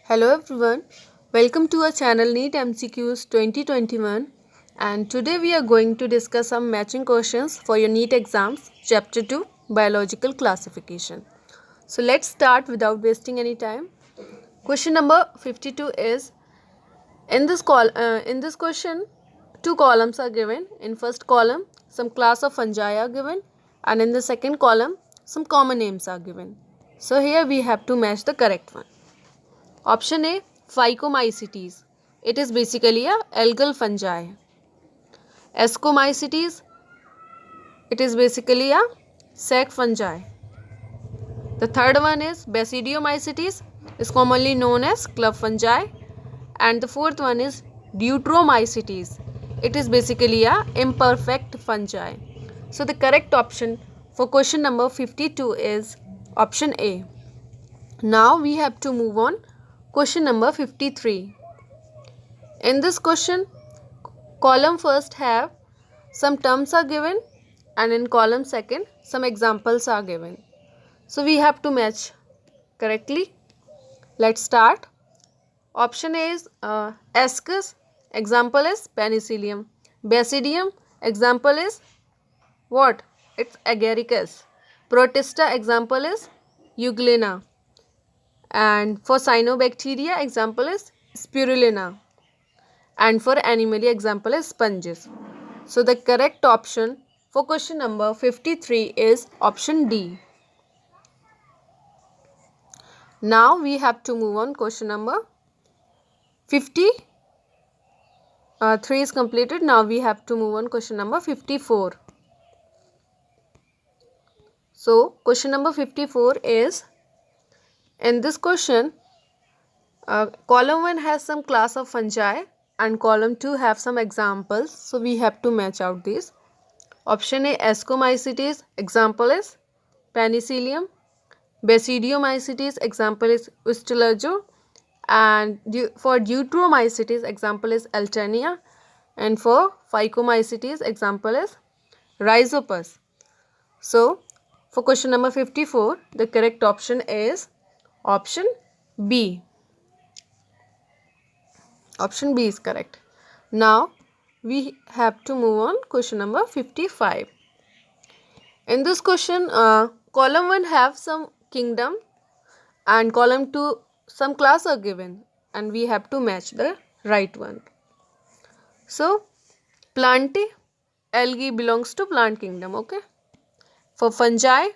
Hello everyone, welcome to our channel NEET MCQs 2021 and today we are going to discuss some matching questions for your NEET exams chapter 2 biological classification. So let's start without wasting any time. Question number 52 is in this question two columns are given. In first column some class of fungi are given and in the second column some common names are given. So here we have to match the correct one. Option A, Phycomycetes. It is basically a algal fungi. Ascomycetes. It is basically a sac fungi. The third one is Basidiomycetes, is commonly known as club fungi. And the fourth one is Deuteromycetes. It is basically a imperfect fungi. So the correct option for question number 52 is option A. Now we have to move on. Question number 53. In this question, column first have some terms are given and in column second some examples are given. So we have to match correctly. Let's start. Option A is Ascus, example is Penicillium. Basidium, example is what? It's Agaricus. Protista, example is Euglena. And for cyanobacteria, example is Spirulina. And for animalia, example is sponges. So the correct option for question number 53 is option D. Now we have to move on. Question number 53 is completed. Now we have to move on. Question number 54. So question number 54 is, in this question, column 1 has some class of fungi and column 2 have some examples. So we have to match out these. Option A, Ascomycetes, example is Penicillium. Basidiomycetes, example is Ustilago. And for Deuteromycetes, example is Alternea. And for Phycomycetes, example is Rhizopus. So for question number 54, the correct option is option B. Option B is correct. Now we have to move on. Question number 55. In this question, column 1 have some kingdom and column 2 some class are given and we have to match the right one. So Plantae, algae belongs to plant kingdom, okay. For fungi,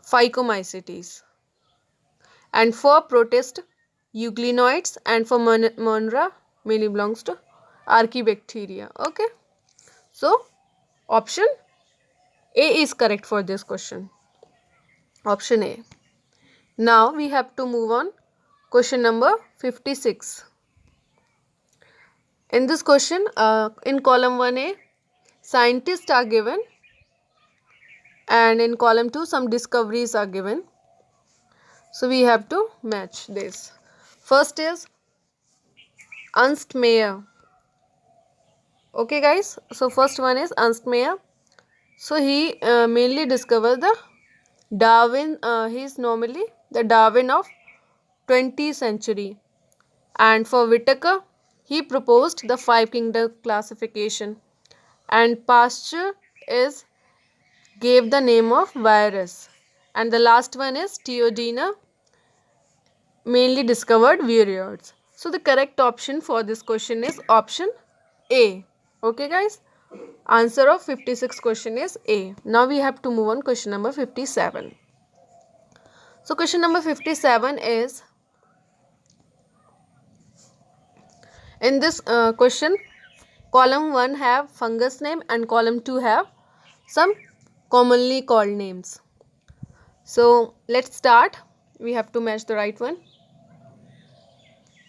Phycomycetes. And for protist, euglenoids. And for monera, mainly belongs to archaebacteria, okay. So option A is correct for this question. Option A. Now we have to move on. Question number 56. In this question, in column 1A, scientists are given and in column 2 some discoveries are given. So we have to match this. First is Ernst Mayr. Okay guys, so first one is Ernst Mayr. So he mainly discovered the Darwin, he is normally the Darwin of 20th century. And for Whittaker, he proposed the 5 kingdom classification. And Pasteur gave the name of virus. And the last one is Theodina, mainly discovered viroids. So the correct option for this question is option A. Okay guys, answer of 56 question is A. Now we have to move on question number 57. So question number 57 is, in this question, column 1 have fungus name and column 2 have some commonly called names. So let's start. We have to match the right one.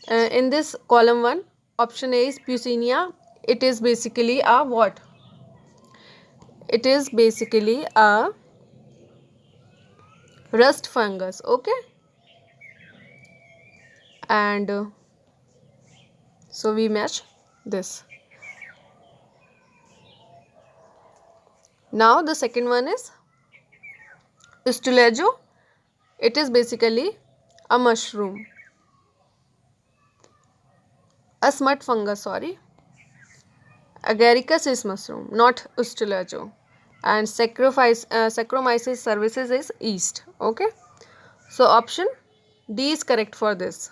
In this column 1, option A is Puccinia. It is basically a what? It is basically a rust fungus, okay. And so we match this. Now the second one is Ustilago. It is basically a mushroom, a smut fungus, sorry, agaricus is mushroom, not Ustulajo, and Saccharomyces cerevisiae is yeast. Okay, so option D is correct for this.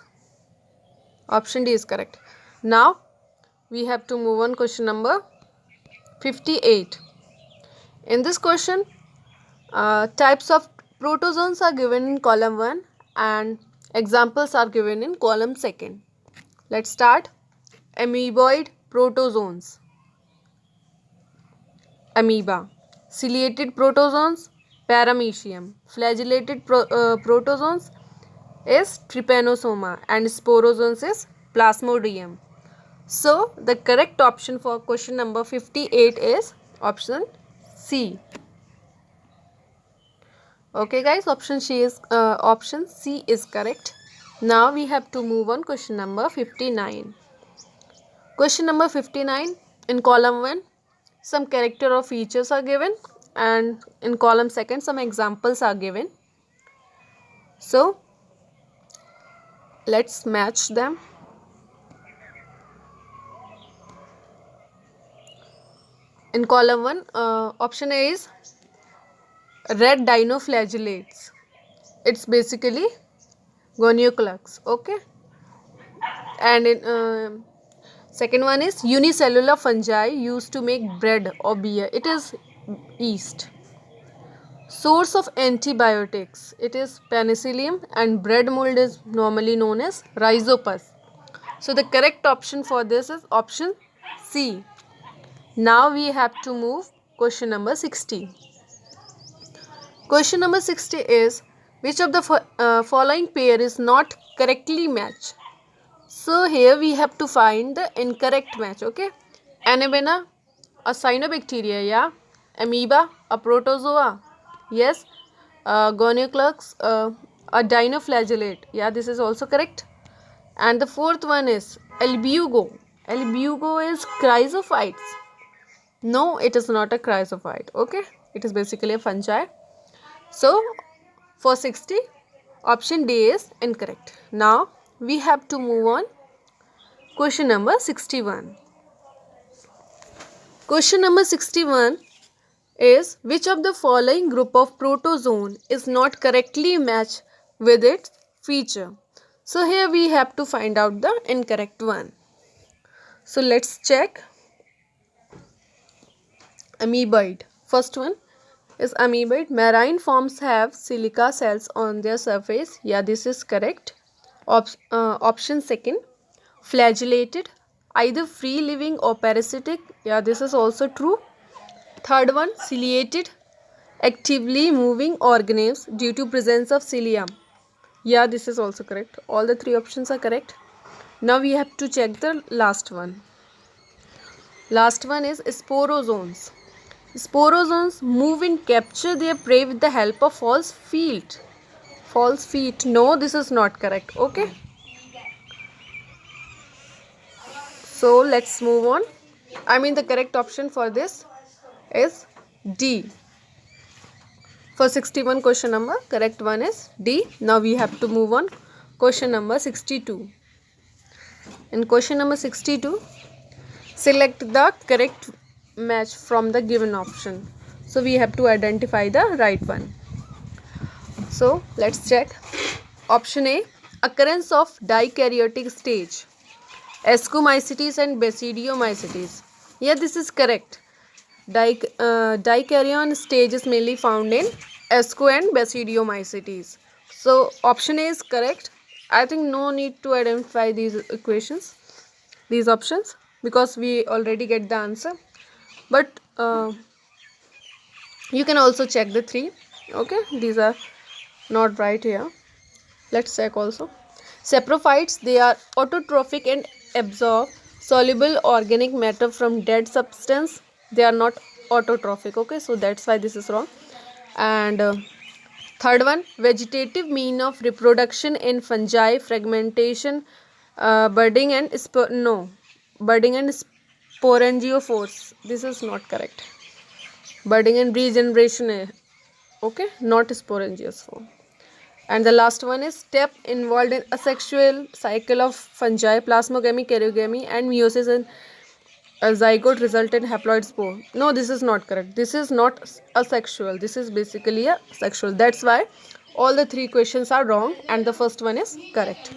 Option D is correct. Now we have to move on question number 58. In this question, types of protozoans are given in column 1 and examples are given in column 2. Let's start. Amoeboid protozoans. Amoeba. Ciliated protozoans, Paramecium. Flagellated protozoans is Trypanosoma and sporozoans is Plasmodium. So the correct option for question number 58 is option C. Okay guys, option C is correct. Now we have to move on question number 59. Question number 59, in column 1 some character or features are given and in column 2 some examples are given. So let's match them. In column 1, option A is red dinoflagellates. It's basically Gonioclux. Okay, and in second one is unicellular fungi used to make bread or beer. It is yeast. Source of antibiotics, it is penicillium, and bread mold is normally known as Rhizopus. So the correct option for this is option C. Now we have to move question number 60. Question number 60 is, which of the following pair is not correctly matched? So here we have to find the incorrect match. Okay, Anabaena, a cyanobacteria, yeah. Amoeba, a protozoa, yes. Gonioclux, a dinoflagellate, yeah, this is also correct. And the fourth one is Albugo. Albugo is chrysophytes. No, it is not a chrysophyte. Okay, it is basically a fungi. So for 60, option D is incorrect. Now we have to move on question number 61. Question number 61 is, which of the following group of protozoan is not correctly matched with its feature? So here we have to find out the incorrect one. So let's check. Amoeboid. First one is amoeboid. Marine forms have silica cells on their surface. Yeah, this is correct. Option second. Flagellated, either free living or parasitic. Yeah, this is also true. Third one, ciliated, actively moving organisms due to presence of cilium. Yeah, this is also correct. All the three options are correct. Now we have to check the last one. Last one is sporozoans. Sporozoans move and capture their prey with the help of false feet. False feet. No, this is not correct. Okay. So let's move on. The correct option for this is D. For 61 question number, correct one is D. Now we have to move on question number 62. In question number 62, select the correct match from the given option. So we have to identify the right one. So let's check. Option A, occurrence of dikaryotic stage, Ascomycetes and Basidiomycetes. Yeah, this is correct. Dikaryon stage is mainly found in Asco and Basidiomycetes. So option A is correct. I think no need to identify these equations, these options, because we already get the answer. But you can also check the three. Okay, these are not right here. Let's check also. Saprophytes, they are autotrophic and absorb soluble organic matter from dead substance. They are not autotrophic. Okay, so that's why this is wrong. And third one, vegetative mean of reproduction in fungi, fragmentation, budding and sporangiophores. This is not correct. Budding and regeneration, okay, not sporangiophore. And the last one is step involved in asexual cycle of fungi, plasmogamy, karyogamy, and meiosis in a zygote result in haploid spore. No, this is not correct. This is not asexual. This is basically a sexual. That's why all the three questions are wrong and the first one is correct.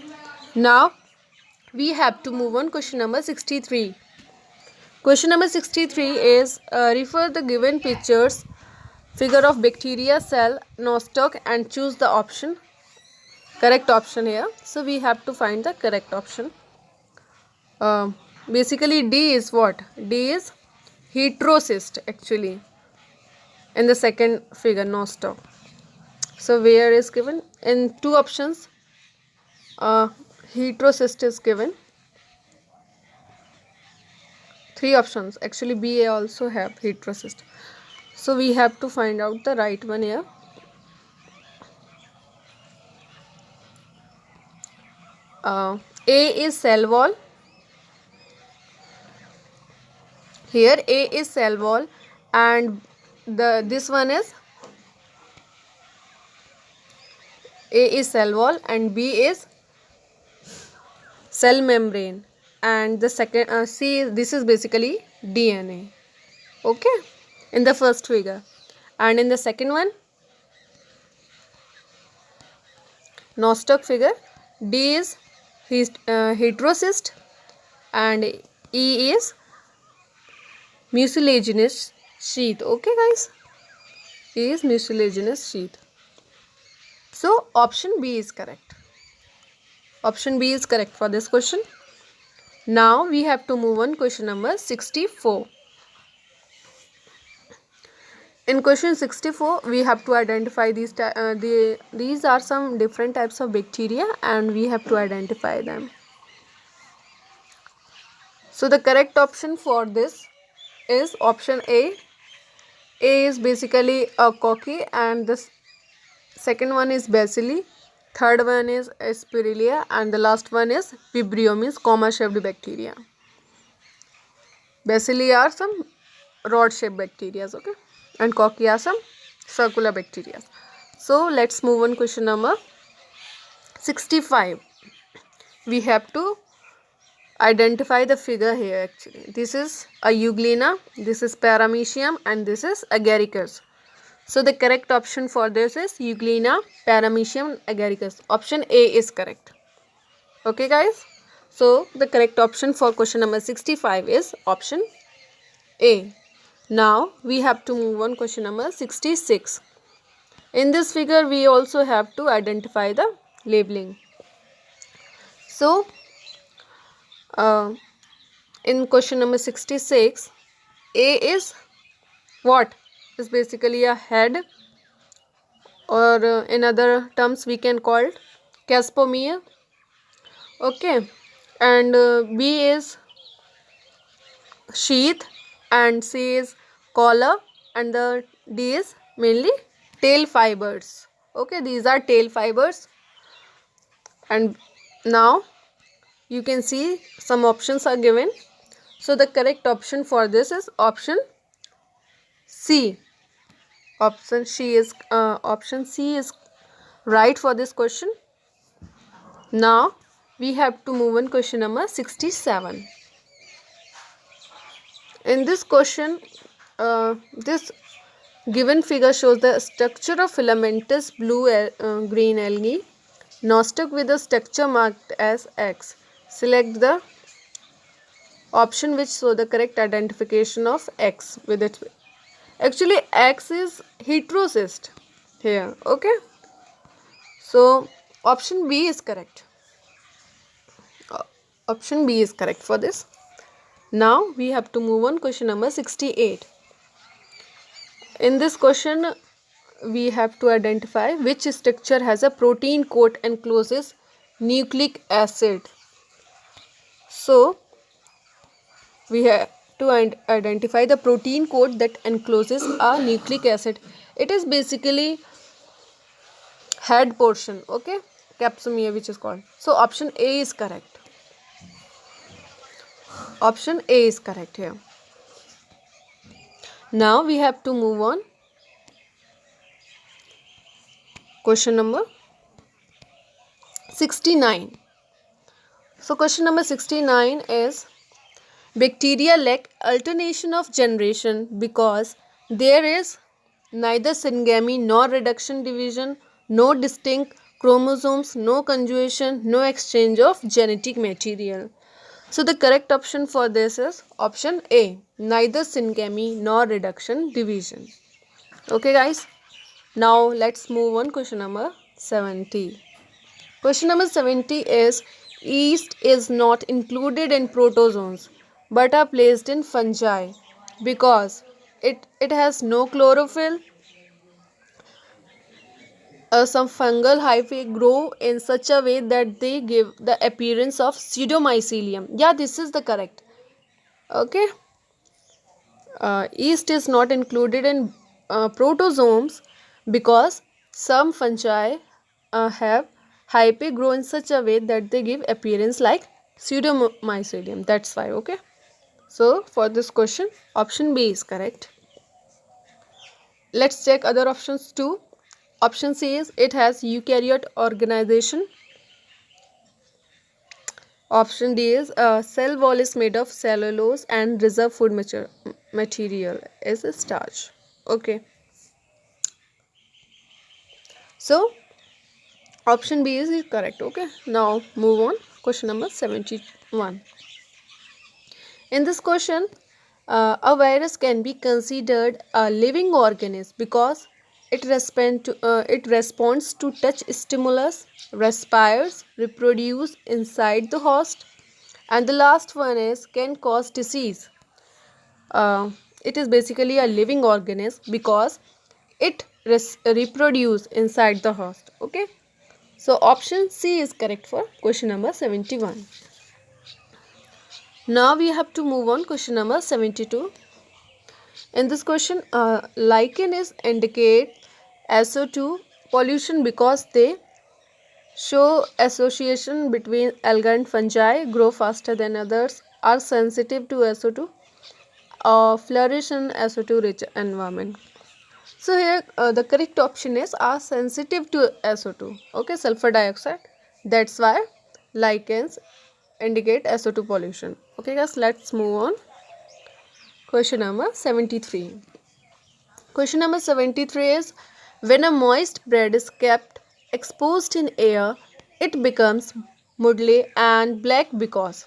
Now we have to move on question number 63. Question number 63 is refer the given pictures, figure of bacteria, cell, nostoc, and choose the option, correct option here. So we have to find the correct option. Basically D is what? D is heterocyst actually in the second figure, nostoc. So where is given in two options, heterocyst is given. Three options actually, B also have heterocyst. So we have to find out the right one here. A is cell wall. Here A is cell wall and this one is A is cell wall and B is cell membrane, and the second C is, this is basically DNA, okay, in the first figure. And in the second one, nostoc figure, D is heterocyst and E is mucilaginous sheath. Okay guys, E is mucilaginous sheath. So option B is correct. Option B is correct for this question. Now we have to move on question number 64. In question 64, we have to identify these are some different types of bacteria and we have to identify them. So the correct option for this is option A. A is basically a cocci and the second one is bacilli, third one is Escherichia and the last one is Vibrio, means comma shaped bacteria. Bacilli are some rod shaped bacteria, okay, and cocci are some circular bacteria. So let's move on question number 65. We have to identify the figure here actually. This is a euglena, this is paramecium and this is agaricus. So the correct option for this is euglena, paramecium, agaricus. Option A is correct. Okay guys. So the correct option for question number 65 is option A. Now we have to move on question number 66. In this figure we also have to identify the labeling. So in question number 66, A is what? Is basically a head, or in other terms we can call it caspomere, okay, and B is sheath and C is collar and the D is mainly tail fibers, okay, these are tail fibers. And now you can see some options are given. So the correct option for this is option C. Option C is right for this question. Now we have to move on question number 67. In this question, this given figure shows the structure of filamentous blue green algae, nostoc with a structure marked as X. Select the option which show the correct identification of X with it. Actually X is heterocyst here, okay. So option B is correct. Option B is correct for this. Now we have to move on question number 68. In this question we have to identify which structure has a protein coat encloses nucleic acid. So we have to identify the protein coat that encloses a nucleic acid. It is basically head portion, okay, capsomere which is called. So option A is correct. Option A is correct here. Now we have to move on question number 69. So question number 69 is bacteria lack alternation of generation because there is neither syngamy nor reduction division, no distinct chromosomes, no conjugation, no exchange of genetic material. So the correct option for this is option A, neither syngamy nor reduction division. Okay guys, now let's move on question number 70. Question number 70 is yeast is not included in protozoans but are placed in fungi because it has no chlorophyll. Some fungal hyphae grow in such a way that they give the appearance of pseudomycelium. Yeah, this is the correct. Okay. Yeast is not included in protozoans because some fungi have hyphae grow in such a way that they give appearance like pseudomycelium. That's why. Okay. So for this question, option B is correct. Let's check other options too. Option C is it has eukaryote organization. Option D is cell wall is made of cellulose and reserve food material is starch. Okay. So option B is correct. Okay. Now move on. Question number 71. In this question, a virus can be considered a living organism because it responds to touch stimulus, respires, reproduce inside the host, and the last one is can cause disease. It is basically a living organism because it reproduce inside the host. Okay, so option C is correct for question number 71. Now we have to move on question number 72. In this question, lichen is indicate SO2 pollution because they show association between algae and fungi, grow faster than others, are sensitive to SO2, flourish in SO2 rich environment. So here the correct option is are sensitive to SO2. Okay, sulfur dioxide. That's why lichens indicate SO2 pollution. Okay guys, let's move on. Question number 73. Question number 73 is when a moist bread is kept exposed in air, it becomes muddly and black because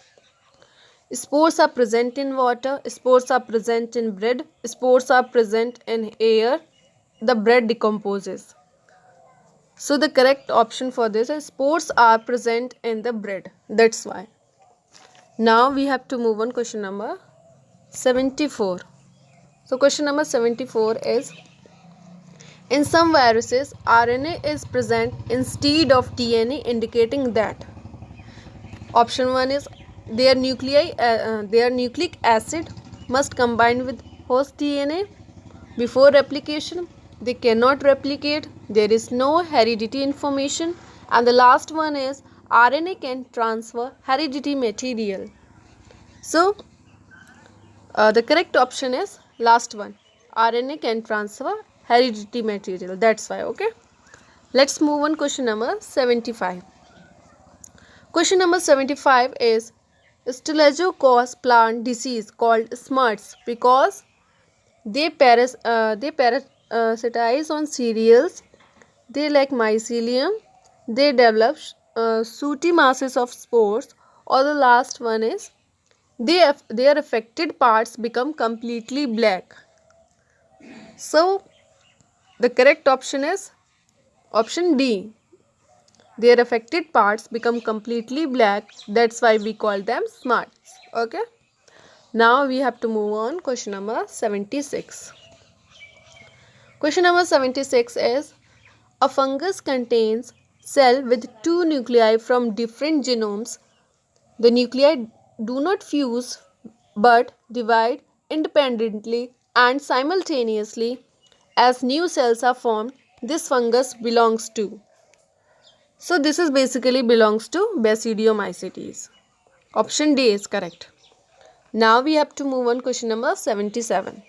spores are present in water, spores are present in bread, spores are present in air, the bread decomposes. So the correct option for this is spores are present in the bread. That's why. Now we have to move on question number 74. So question number 74 is in some viruses RNA is present instead of DNA indicating that option 1 is their nucleic acid must combine with host DNA before replication. They cannot replicate. There is no heredity information. And the last one is RNA can transfer heredity material. So the correct option is last one. RNA can transfer heredity material. That's why. Okay. Let's move on question number 75. Question number 75 is Stillagio cause plant disease called smuts because they parasitize on cereals, they lack mycelium, they develop sooty masses of spores, or the last one is their affected parts become completely black. So the correct option is option D. Their affected parts become completely black. That's why we call them smuts. Okay. Now we have to move on question number 76. Question number 76 is a fungus contains cell with two nuclei from different genomes. The nuclei do not fuse but divide independently and simultaneously as new cells are formed. This fungus belongs to. So this is basically belongs to Basidiomycetes. Option D is correct. Now we have to move on question number 77.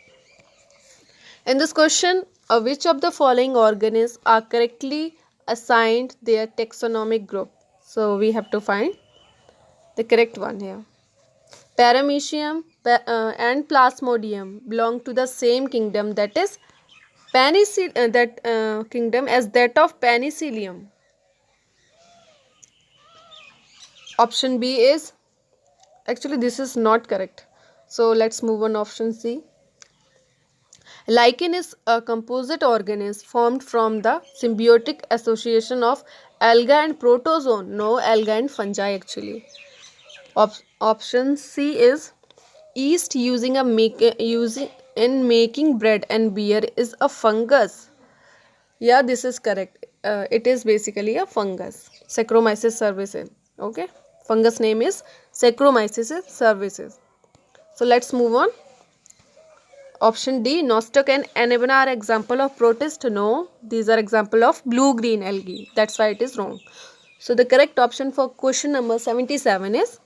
In this question, which of the following organisms are correctly assigned their taxonomic group? So we have to find the correct one here. Paramecium and Plasmodium belong to the same kingdom, that is kingdom as that of Penicillium. Option B is, actually this is not correct. So let's move on option C. Lichen is a composite organism formed from the symbiotic association of alga and protozoan. No, alga and fungi actually. Option C is yeast using in making bread and beer is a fungus. Yeah, this is correct. It is basically a fungus. Saccharomyces cerevisiae. Okay. Fungus name is Saccharomyces cerevisiae. So let's move on. Option D, nostoc and anemone are example of protist. No, these are example of blue-green algae. That's why it is wrong. So the correct option for question number 77 is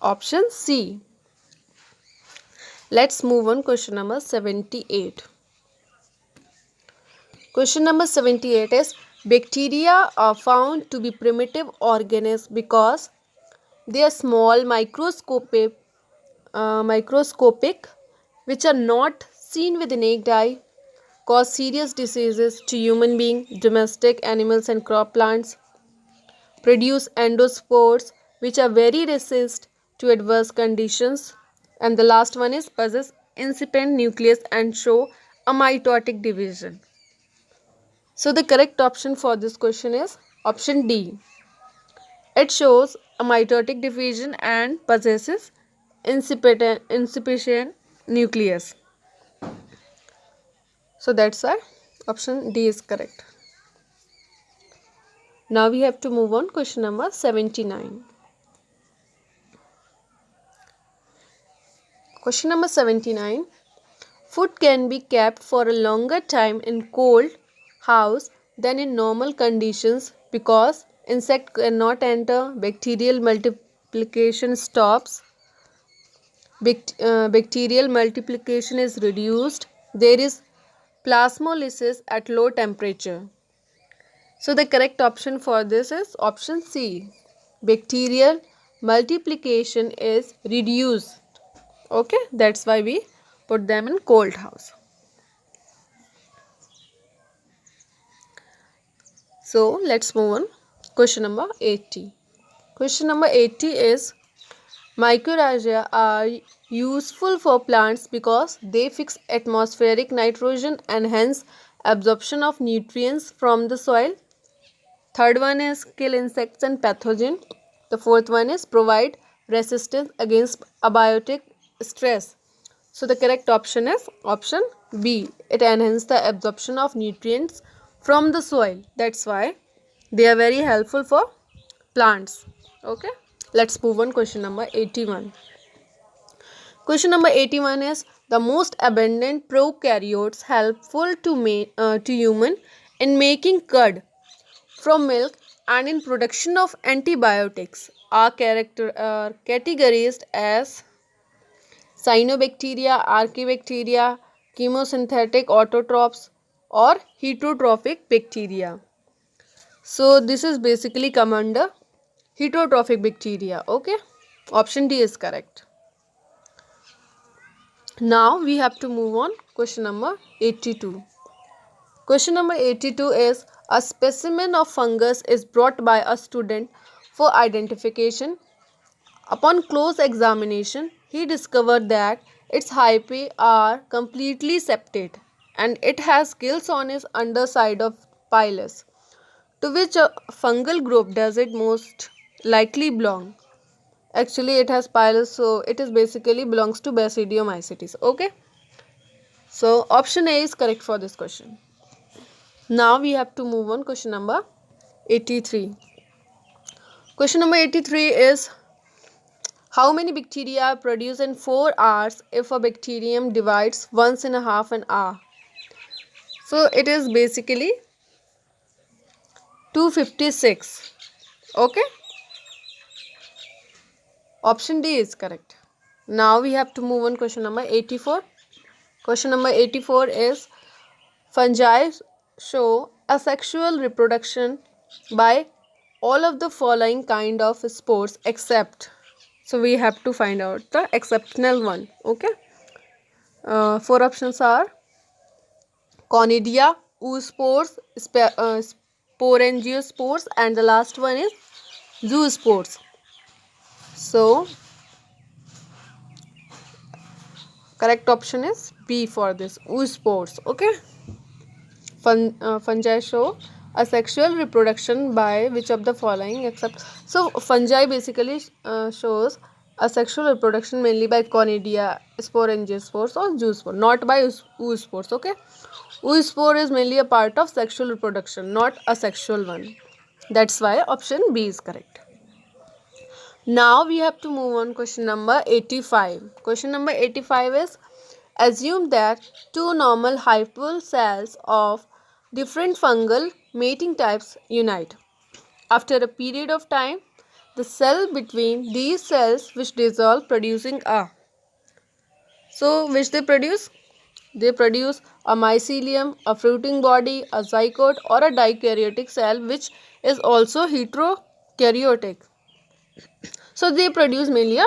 option C. Let's move on question number 78. Question number 78 is, bacteria are found to be primitive organisms because they are small, microscopic, which are not seen with the naked eye, cause serious diseases to human beings, domestic animals and crop plants, produce endospores which are very resistant to adverse conditions, and the last one is possess incipient nucleus and show a mitotic division. So the correct option for this question is option D. It shows a mitotic division and possesses incipient nucleus. So that's why option D is correct. Now we have to move on question number 79. Question number 79. Food can be kept for a longer time in cold house than in normal conditions because insect cannot enter, bacterial multiplication stops, bacterial multiplication is reduced, there is plasmolysis at low temperature. So the correct option for this is option C. Bacterial multiplication is reduced. Okay, that's why we put them in cold house. So let's move on. Question number 80. Question number 80 is, mycorrhizae are useful for plants because they fix atmospheric nitrogen and hence absorption of nutrients from the soil. Third one is kill insects and pathogen. The fourth one is provide resistance against abiotic stress. So the correct option is option B. It enhances the absorption of nutrients from the soil. That's why they are very helpful for plants. Okay. Let's move on question number 81. Question number 81 is, the most abundant prokaryotes helpful to human in making curd from milk and in production of antibiotics are categorized as cyanobacteria, archaebacteria, chemosynthetic autotrophs or heterotrophic bacteria. So this is basically come under heterotrophic bacteria. Okay, option D is correct. Now we have to move on question number 82. Question number 82 is, a specimen of fungus is brought by a student for identification. Upon close examination, he discovered that its hyphae are completely septate and it has gills on its underside of pilus. To which fungal group does it most likely belong? Actually, it has pilus, so it is basically belongs to Basidiomycetes. Okay. So option A is correct for this question. Now we have to move on question number 83. Question number 83 is, how many bacteria are produced in 4 hours if a bacterium divides once in a half an hour? So it is basically 256. Okay. Option D is correct. Now we have to move on question number 84. Question number 84 is, fungi show asexual reproduction by all of the following kind of spores except. So we have to find out the exceptional one. Okay. Four options are Conidia, oospores, sporangiospores, and the last one is zoospores. So correct option is B for this, oospores. Okay. Fungi show asexual reproduction by which of the following except. So fungi basically shows asexual reproduction mainly by Conidia, sporangiosperms or zoospore, not by oospores. Okay, oospore is mainly a part of sexual reproduction, not a sexual one. That's why option B is correct. Now we have to move on question number 85. Question number 85 is, assume that two normal hyphal cells of different fungal mating types unite. After a period of time, the cell between these cells which dissolve producing a. So which they produce? They produce a mycelium, a fruiting body, a zygote or a dikaryotic cell which is also heterokaryotic. So they produce mainly a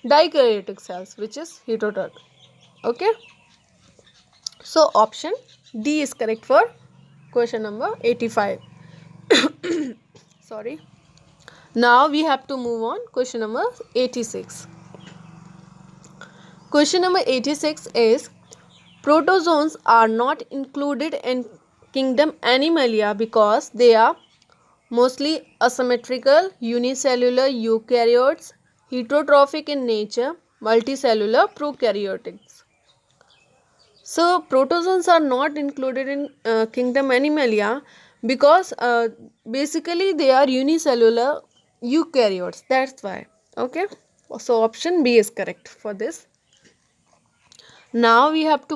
dikaryotic cells which is heterokaryotic. Okay. So option D is correct for question number 85. Sorry. Now we have to move on question number 86. Question number 86 is, protozoans are not included in kingdom Animalia because they are mostly asymmetrical, unicellular eukaryotes, heterotrophic in nature, multicellular prokaryotes. So protozoans are not included in kingdom Animalia because basically they are unicellular eukaryotes. That's why. Okay. So option B is correct for this. Now we have to